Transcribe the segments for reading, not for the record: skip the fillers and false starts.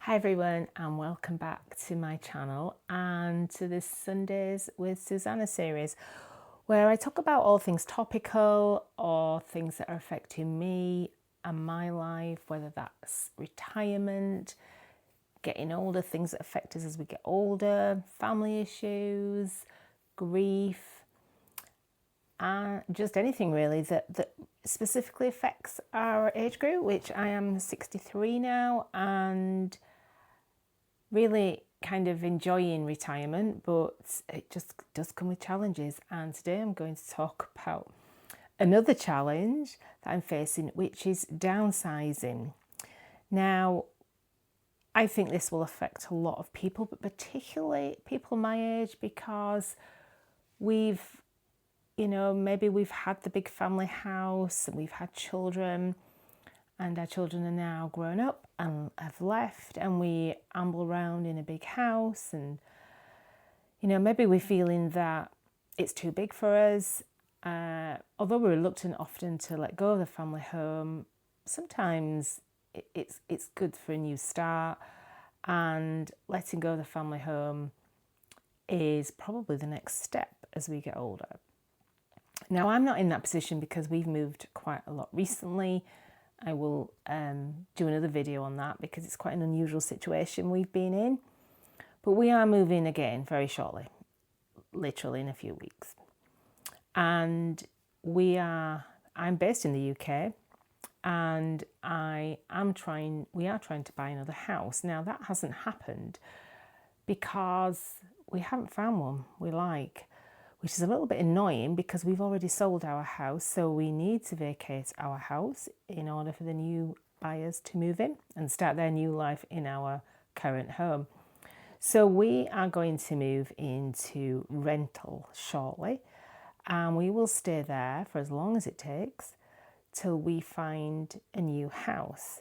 Hi everyone, and welcome back to my channel and to this Sundays with Susanna series, where I talk about all things topical or things that are affecting me and my life, whether that's retirement, getting older, things that affect us as we get older, family issues, grief, and just anything really that specifically affects our age group, which I am 63 now, and really kind of enjoying retirement, but it just does come with challenges. And today I'm going to talk about another challenge that I'm facing, which is downsizing. Now, I think this will affect a lot of people, but particularly people my age, because maybe we've had the big family house and we've had children, and our children are now grown up and have left, and we amble around in a big house, and maybe we're feeling that it's too big for us. Although we're reluctant often to let go of the family home, sometimes it's good for a new start, and letting go of the family home is probably the next step as we get older. Now, I'm not in that position because we've moved quite a lot recently. I will do another video on that because it's quite an unusual situation we've been in. But we are moving again very shortly, literally in a few weeks. And I'm based in the UK, and we are trying to buy another house. Now, that hasn't happened because we haven't found one we like, which is a little bit annoying because we've already sold our house, so we need to vacate our house in order for the new buyers to move in and start their new life in our current home. So we are going to move into rental shortly, and we will stay there for as long as it takes till we find a new house.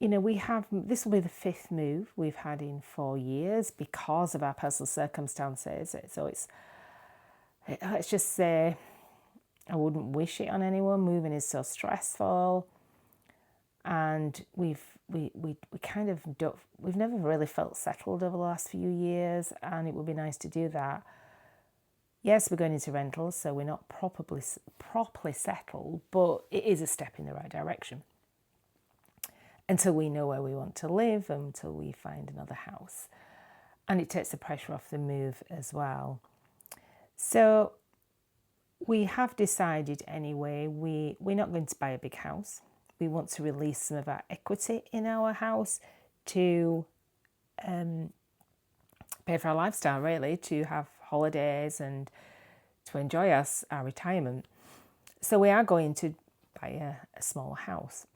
This will be the fifth move we've had in 4 years because of our personal circumstances. So let's just say, I wouldn't wish it on anyone. Moving is so stressful, and we've never really felt settled over the last few years, and it would be nice to do that. Yes, we're going into rentals, so we're not properly settled, but it is a step in the right direction until we know where we want to live, until we find another house. And it takes the pressure off the move as well. So we have decided anyway, we're not going to buy a big house. We want to release some of our equity in our house to pay for our lifestyle, really, to have holidays and to enjoy our retirement. So we are going to buy a small house.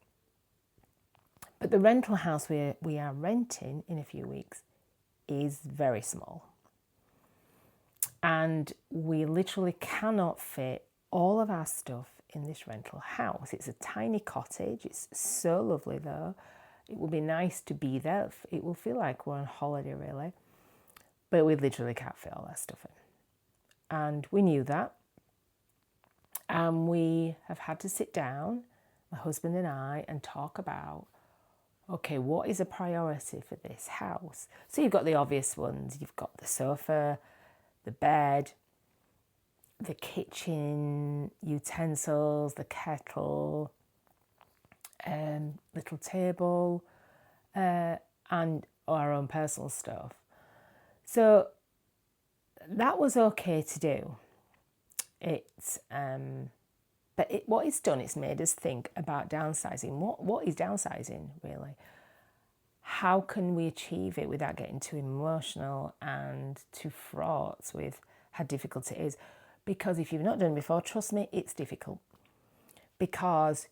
But the rental house we are renting in a few weeks is very small. And we literally cannot fit all of our stuff in this rental house. It's a tiny cottage. It's so lovely though. It will be nice to be there. It will feel like we're on holiday really. But we literally can't fit all our stuff in. And we knew that. And we have had to sit down, my husband and I, and talk about, okay, what is a priority for this house? So you've got the obvious ones. You've got the sofa, the bed, the kitchen utensils, the kettle, little table, and our own personal stuff. So that was okay to do. What it's done, it's made us think about downsizing. What is downsizing, really? How can we achieve it without getting too emotional and too fraught with how difficult it is? Because if you've not done it before, trust me, it's difficult. Because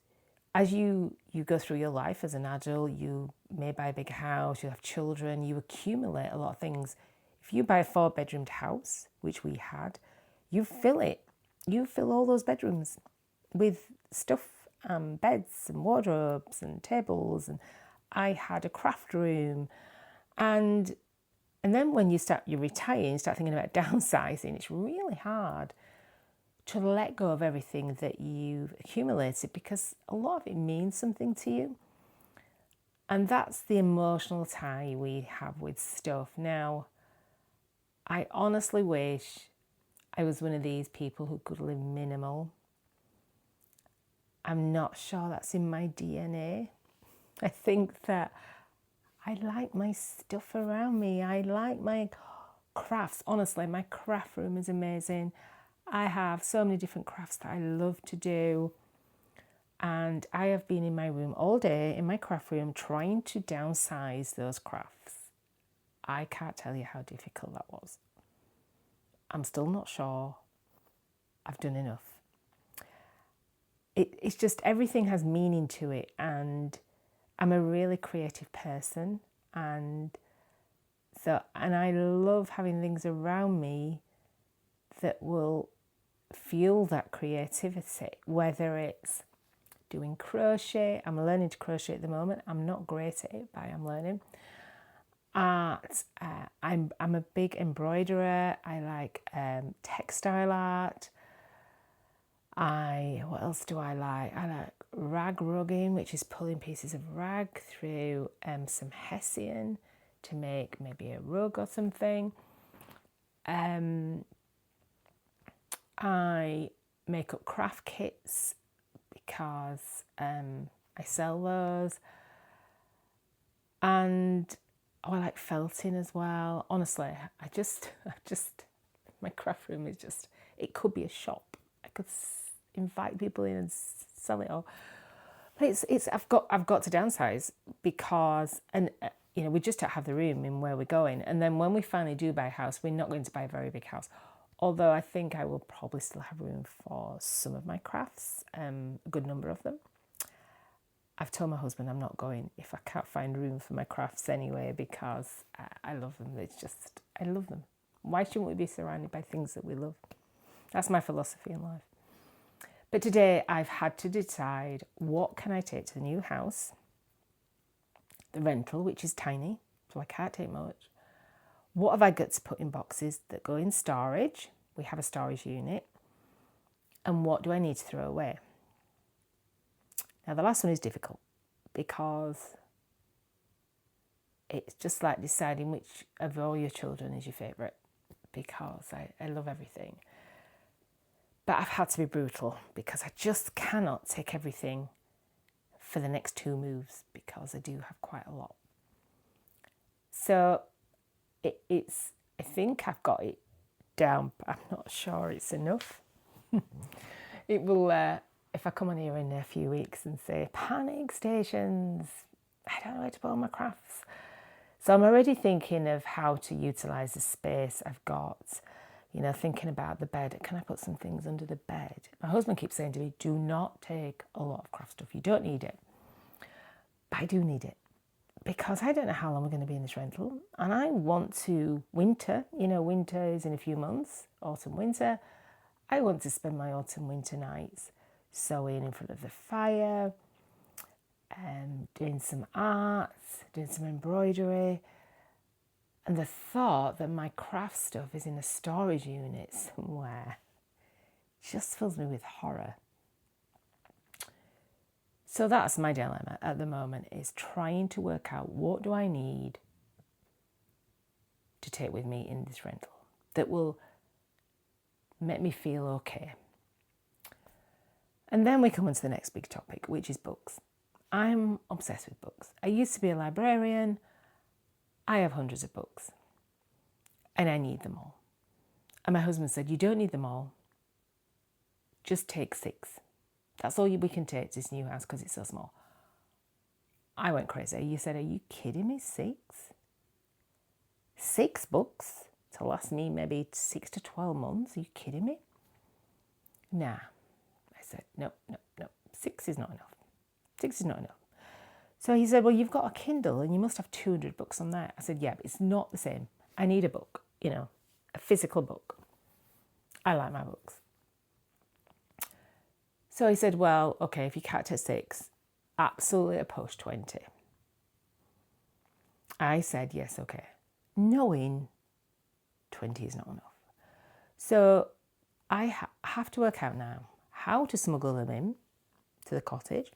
as you go through your life as an adult, you may buy a big house, you have children, you accumulate a lot of things. If you buy a 4-bedroomed house, which we had, you fill all those bedrooms with stuff, beds and wardrobes and tables, and I had a craft room, and then when you retire and start thinking about downsizing, it's really hard to let go of everything that you've accumulated because a lot of it means something to you. And that's the emotional tie we have with stuff. Now, I honestly wish I was one of these people who could live minimal. I'm not sure that's in my DNA. I think that I like my stuff around me. I like my crafts. Honestly, my craft room is amazing. I have so many different crafts that I love to do. And I have been in my room all day, in my craft room, trying to downsize those crafts. I can't tell you how difficult that was. I'm still not sure I've done enough. It's just everything has meaning to it, and I'm a really creative person, and I love having things around me that will fuel that creativity, whether it's doing crochet. I'm learning to crochet at the moment. I'm not great at it, but I am learning. Art. I'm a big embroiderer. I like textile art. What else do I like? I like rag rugging, which is pulling pieces of rag through some hessian to make maybe a rug or something. I make up craft kits because I sell those. And I like felting as well. Honestly, I just my craft room is just, it could be a shop. I could invite people in and sell it all. But I've got to downsize because, and we just don't have the room in where we're going. And then when we finally do buy a house, we're not going to buy a very big house. Although I think I will probably still have room for some of my crafts, a good number of them. I've told my husband I'm not going if I can't find room for my crafts anyway, because I love them. I love them. Why shouldn't we be surrounded by things that we love? That's my philosophy in life. But today I've had to decide, what can I take to the new house? The rental, which is tiny, so I can't take much. What have I got to put in boxes that go in storage? We have a storage unit. And what do I need to throw away? Now, the last one is difficult because it's just like deciding which of all your children is your favourite, because I love everything. But I've had to be brutal because I just cannot take everything for the next 2 moves, because I do have quite a lot. So I think I've got it down, but I'm not sure it's enough. It will, if I come on here in a few weeks and say, panic stations, I don't know where to put all my crafts. So I'm already thinking of how to utilise the space I've got, thinking about the bed. Can I put some things under the bed? My husband keeps saying to me, do not take a lot of craft stuff. You don't need it. But I do need it, because I don't know how long we're going to be in this rental. And I want to winter is in a few months, autumn, winter. I want to spend my autumn, winter nights sewing in front of the fire, doing some art, doing some embroidery. And the thought that my craft stuff is in a storage unit somewhere just fills me with horror. So that's my dilemma at the moment, is trying to work out, what do I need to take with me in this rental that will make me feel okay. And then we come on to the next big topic, which is books. I'm obsessed with books. I used to be a librarian. I have hundreds of books and I need them all. And my husband said, you don't need them all. Just take 6. That's all we can take to this new house because it's so small. I went crazy. You said, are you kidding me? 6? 6 books to last me maybe 6 to 12 months? Are you kidding me? Nah. I said, no. 6 is not enough. 6 is not enough. So he said, well, you've got a Kindle and you must have 200 books on there. I said, yeah, but it's not the same. I need a book, a physical book. I like my books. So he said, well, okay, if you can't take 6, absolutely a push 20. I said, yes, okay, knowing 20 is not enough. So I have to work out now how to smuggle them in to the cottage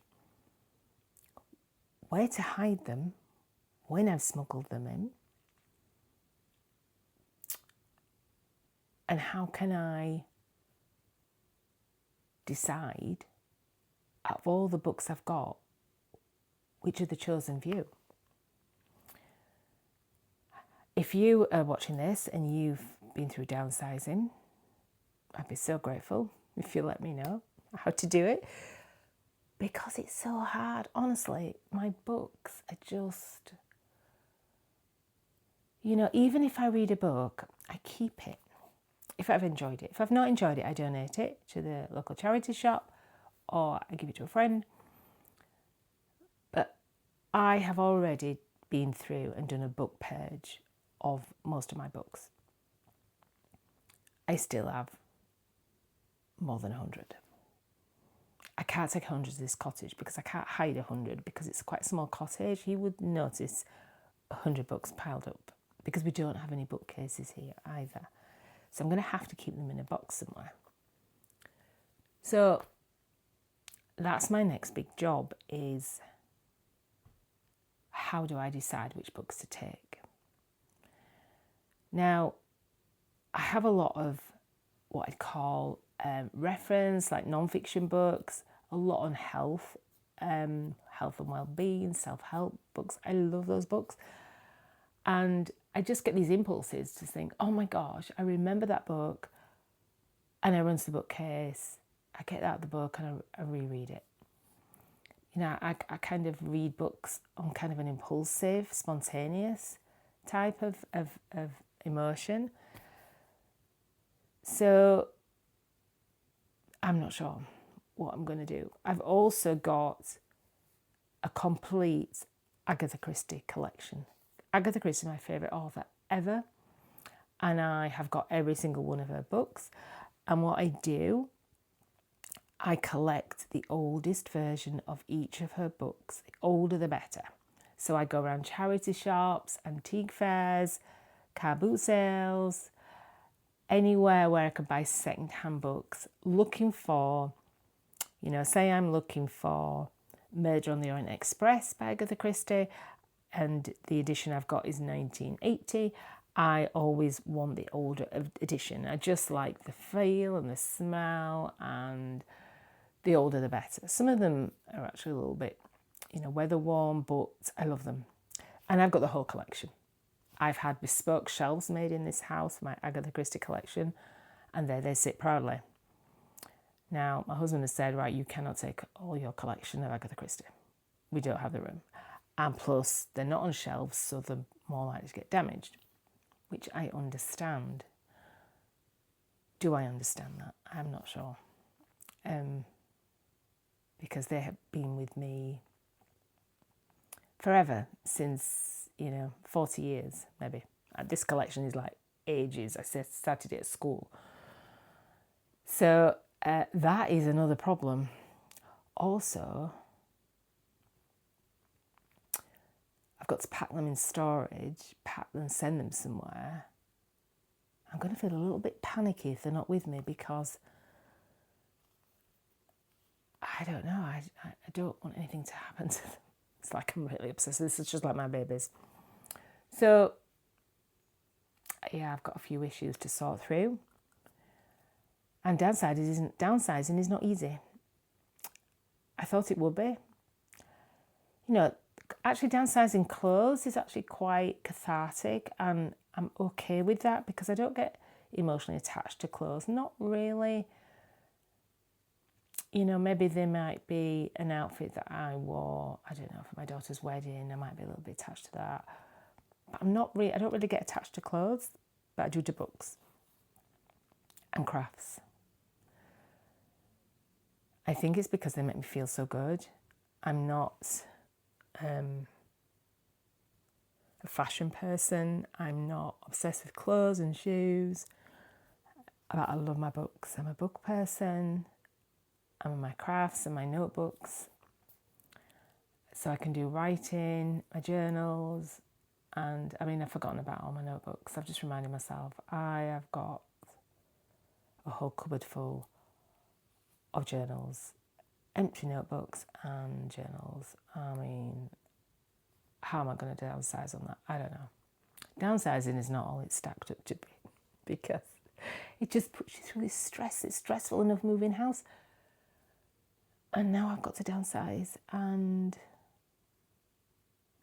where to hide them when I've smuggled them in, and how can I decide, out of all the books I've got, which are the chosen few. If you are watching this and you've been through downsizing, I'd be so grateful if you let me know how to do it, because it's so hard. Honestly, my books are just, even if I read a book, I keep it. If I've enjoyed it. If I've not enjoyed it, I donate it to the local charity shop or I give it to a friend. But I have already been through and done a book purge of most of my books. I still have more than 100. I can't take 100 to this cottage because I can't hide 100 because it's quite a small cottage. You would notice 100 books piled up because we don't have any bookcases here either. So I'm going to have to keep them in a box somewhere. So that's my next big job, is how do I decide which books to take? Now, I have a lot of what I'd call reference, like non-fiction books, a lot on health, health and well-being, self-help books. I love those books. And I just get these impulses to think, oh my gosh, I remember that book, and I run to the bookcase, I get out the book and I reread it. I kind of read books on kind of an impulsive, spontaneous type of emotion. So I'm not sure what I'm going to do. I've also got a complete Agatha Christie collection. Agatha Christie is my favourite author ever, and I have got every single one of her books. And what I do, I collect the oldest version of each of her books. The older the better. So I go around charity shops, antique fairs, car boot sales, anywhere where I could buy second-hand books, looking for, say I'm looking for Murder on the Orient Express by Agatha Christie, and the edition I've got is 1980. I always want the older edition. I just like the feel and the smell, and the older the better. Some of them are actually a little bit, weather worn, but I love them. And I've got the whole collection. I've had bespoke shelves made in this house for my Agatha Christie collection, and there they sit proudly. Now, my husband has said, right, you cannot take all your collection of Agatha Christie. We don't have the room. And plus, they're not on shelves, so they're more likely to get damaged, which I understand. Do I understand that? I'm not sure. Because they have been with me forever, since, 40 years, maybe. This collection is like ages. I started it at school. So that is another problem. Also, I've got to pack them in storage, pack them, send them somewhere. I'm going to feel a little bit panicky if they're not with me, because I don't know, I don't want anything to happen to them. It's like I'm really obsessed. This is just like my babies. So, yeah, I've got a few issues to sort through. And downsizing is not easy. I thought it would be. Actually downsizing clothes is actually quite cathartic, and I'm okay with that because I don't get emotionally attached to clothes. Not really. Maybe there might be an outfit that I wore, I don't know, for my daughter's wedding. I might be a little bit attached to that. But I don't really get attached to clothes, but I do to books and crafts. I think it's because they make me feel so good. I'm not a fashion person. I'm not obsessed with clothes and shoes. But I love my books. I'm a book person. I'm in my crafts and my notebooks. So I can do writing, my journals, and I've forgotten about all my notebooks. I've just reminded myself I have got a whole cupboard full of journals, empty notebooks and journals. how am I going to downsize on that? I don't know. Downsizing is not all it's stacked up to be, because it just puts you through this stress. It's stressful enough moving house. And now I've got to downsize, and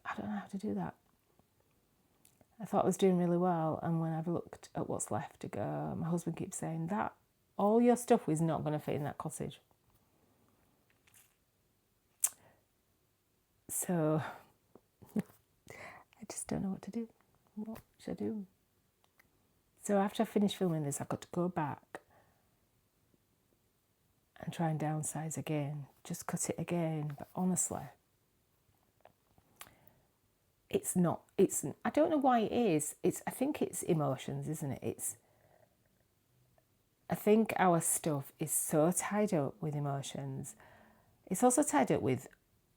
I don't know how to do that. I thought I was doing really well, and when I've looked at what's left to go, my husband keeps saying that all your stuff is not going to fit in that cottage. So I just don't know what to do. What should I do? So after I finish filming this, I've got to go back and try and downsize again, just cut it again. But honestly, I don't know why it is. I think it's emotions, isn't it? I think our stuff is so tied up with emotions. It's also tied up with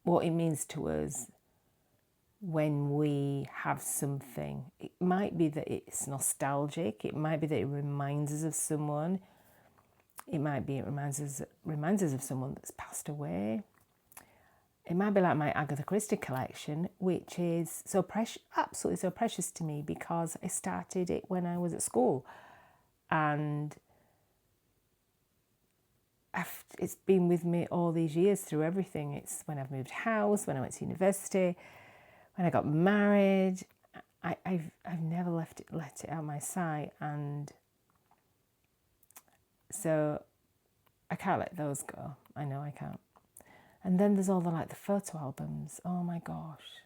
what it means to us when we have something. It might be that it's nostalgic. It might be that it reminds us of someone. It might be it reminds us of someone that's passed away. It might be like my Agatha Christie collection, which is so precious, absolutely so precious to me, because I started it when I was at school, and it's been with me all these years through everything. It's when I've moved house, when I went to university, when I got married. I've never let it out of my sight, and so I can't let those go. I know I can't. And then there's all the photo albums. Oh my gosh.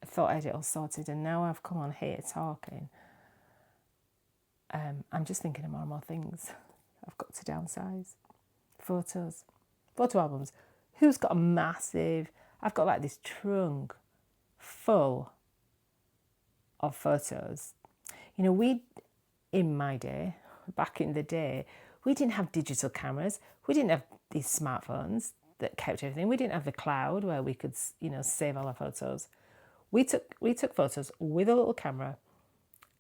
I thought I had it all sorted, and now I've come on here talking. I'm just thinking of more and more things. I've got to downsize. Photos. Photo albums. Who's got a massive... I've got this trunk full of photos. In my day, back in the day, we didn't have digital cameras. We didn't have these smartphones that kept everything. We didn't have the cloud where we could, save all our photos. We took photos with a little camera,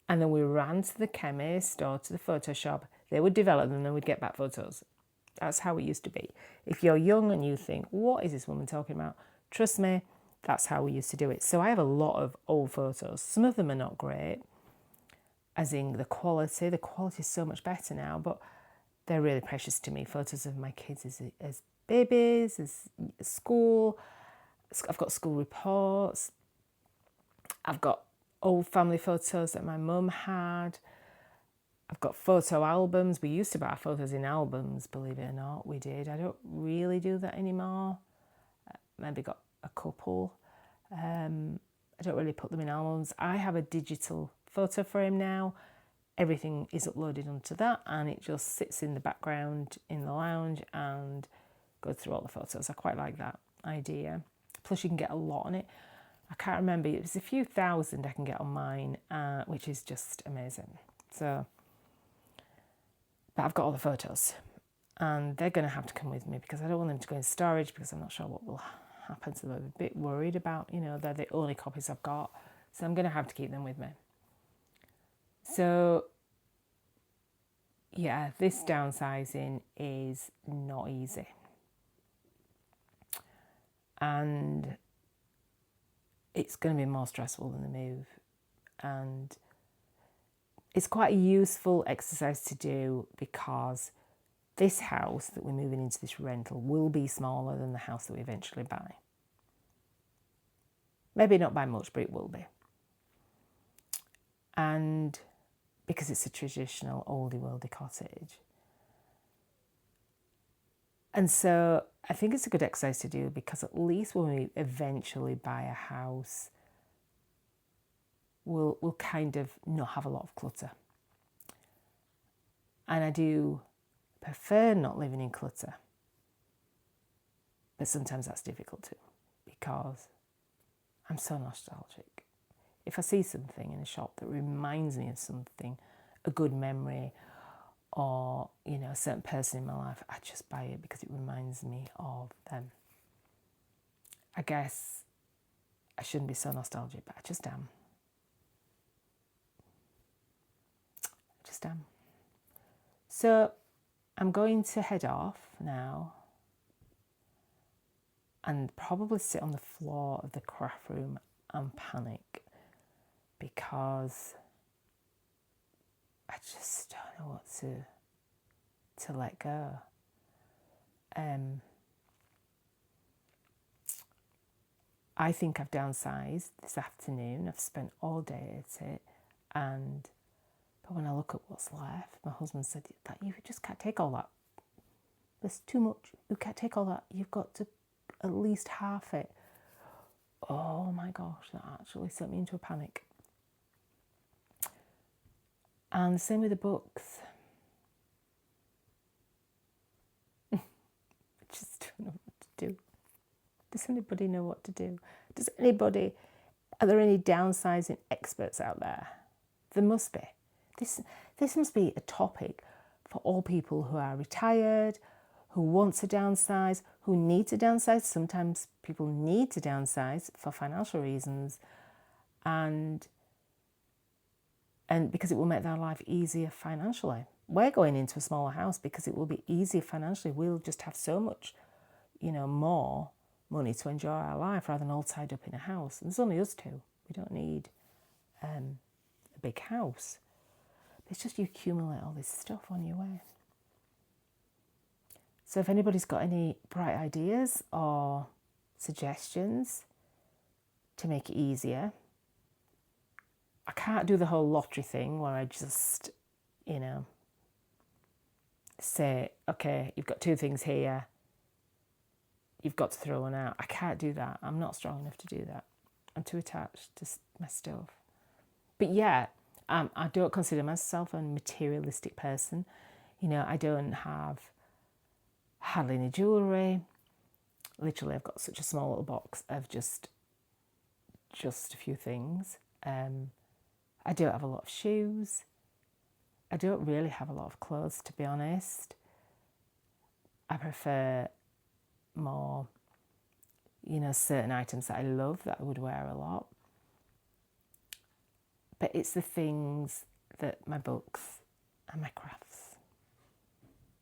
and then we ran to the chemist or to the photo shop. They would develop them, and then we'd get back photos. That's how it used to be. If you're young and you think, what is this woman talking about? Trust me, that's how we used to do it. So I have a lot of old photos. Some of them are not great, as in the quality. The quality is so much better now, but they're really precious to me. Photos of my kids as babies, as school. I've got school reports. I've got old family photos that my mum had. I've got photo albums. We used to buy our photos in albums, believe it or not. We did. I don't really do that anymore. Maybe got a couple. I don't really put them in albums. I have a digital photo frame now. Everything is uploaded onto that, and it just sits in the background in the lounge and goes through all the photos. I quite like that idea. Plus, you can get a lot on it. I can't remember. It was a few thousand I can get on mine, which is just amazing. So, but I've got all the photos, and they're going to have to come with me because I don't want them to go in storage, because I'm not sure what will happen to them. I'm a bit worried about, they're the only copies I've got, so I'm going to have to keep them with me. So, yeah, this downsizing is not easy. And it's going to be more stressful than the move. And it's quite a useful exercise to do, because this house that we're moving into, this rental, will be smaller than the house that we eventually buy. Maybe not by much, but it will be. And because it's a traditional oldie-worldy cottage. And so I think it's a good exercise to do, because at least when we eventually buy a house, we'll kind of not have a lot of clutter. And I do prefer not living in clutter. But sometimes that's difficult too, because I'm so nostalgic. If I see something in a shop that reminds me of something, a good memory, or, a certain person in my life, I just buy it because it reminds me of them. I guess I shouldn't be so nostalgic, but I just am. So I'm going to head off now and probably sit on the floor of the craft room and panic because I just don't know what to let go. I think I've downsized this afternoon. I've spent all day at it, but when I look at what's left, my husband said that you just can't take all that. There's too much. You can't take all that. You've got to at least half it. Oh my gosh, that actually sent me into a panic. And the same with the books. I just don't know what to do. Does anybody know what to do? Are there any downsizing experts out there? There must be. This must be a topic for all people who are retired, who want to downsize, who need to downsize. Sometimes people need to downsize for financial reasons, and because it will make their life easier financially. We're going into a smaller house because it will be easier financially. We'll just have so much, more money to enjoy our life rather than all tied up in a house. And there's only us two. We don't need a big house. It's just you accumulate all this stuff on your way. So if anybody's got any bright ideas or suggestions to make it easier, I can't do the whole lottery thing where I just, say, okay, you've got two things here, you've got to throw one out. I can't do that. I'm not strong enough to do that. I'm too attached to my stuff. But yeah, I don't consider myself a materialistic person. I don't have hardly any jewellery. Literally, I've got such a small little box of just a few things. I don't have a lot of shoes. I don't really have a lot of clothes, to be honest. I prefer more, certain items that I love that I would wear a lot. But it's the things that my books and my crafts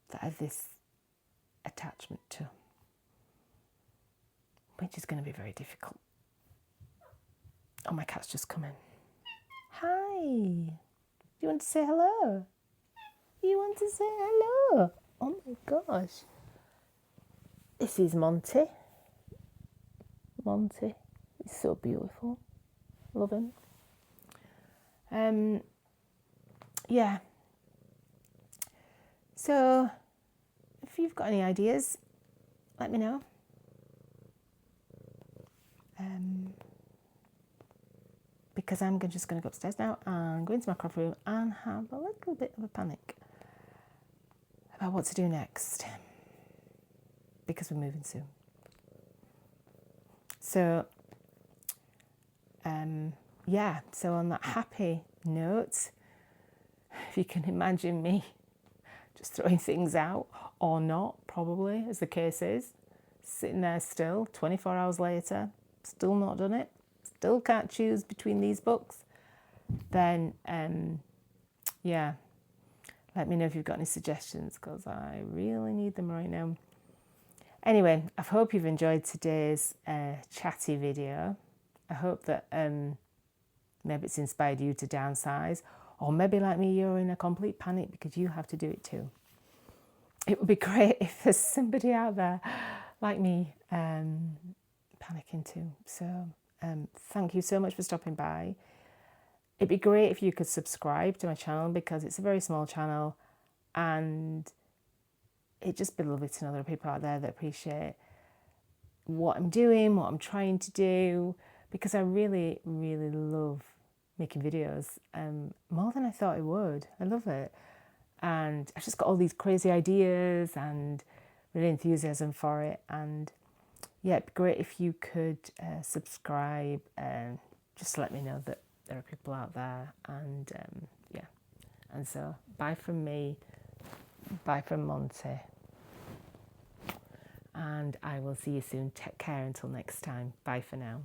that I have this attachment to, which is going to be very difficult. Oh, my cat's just come in. Hi. You want to say hello? You want to say hello? Oh my gosh. This is Monty. Monty is so beautiful. Love him. Yeah. So, if you've got any ideas, let me know. Because I'm just going to go upstairs now and go into my craft room and have a little bit of a panic about what to do next, because we're moving soon. So, so on that happy note, if you can imagine me just throwing things out, or not, probably, as the case is, sitting there still, 24 hours later, still not done it, still can't choose between these books, then, let me know if you've got any suggestions, because I really need them right now. Anyway, I hope you've enjoyed today's chatty video. I hope that maybe it's inspired you to downsize, or maybe like me, you're in a complete panic because you have to do it too. It would be great if there's somebody out there like me panicking too. So thank you so much for stopping by. It'd be great if you could subscribe to my channel, because it's a very small channel, and it'd just be lovely to know there are people out there that appreciate what I'm doing, what I'm trying to do, because I really, really love making videos, more than I thought I would. I love it. And I've just got all these crazy ideas and really enthusiasm for it. And yeah, it'd be great if you could subscribe and just let me know that there are people out there. And and so bye from me, bye from Monty. And I will see you soon. Take care until next time. Bye for now.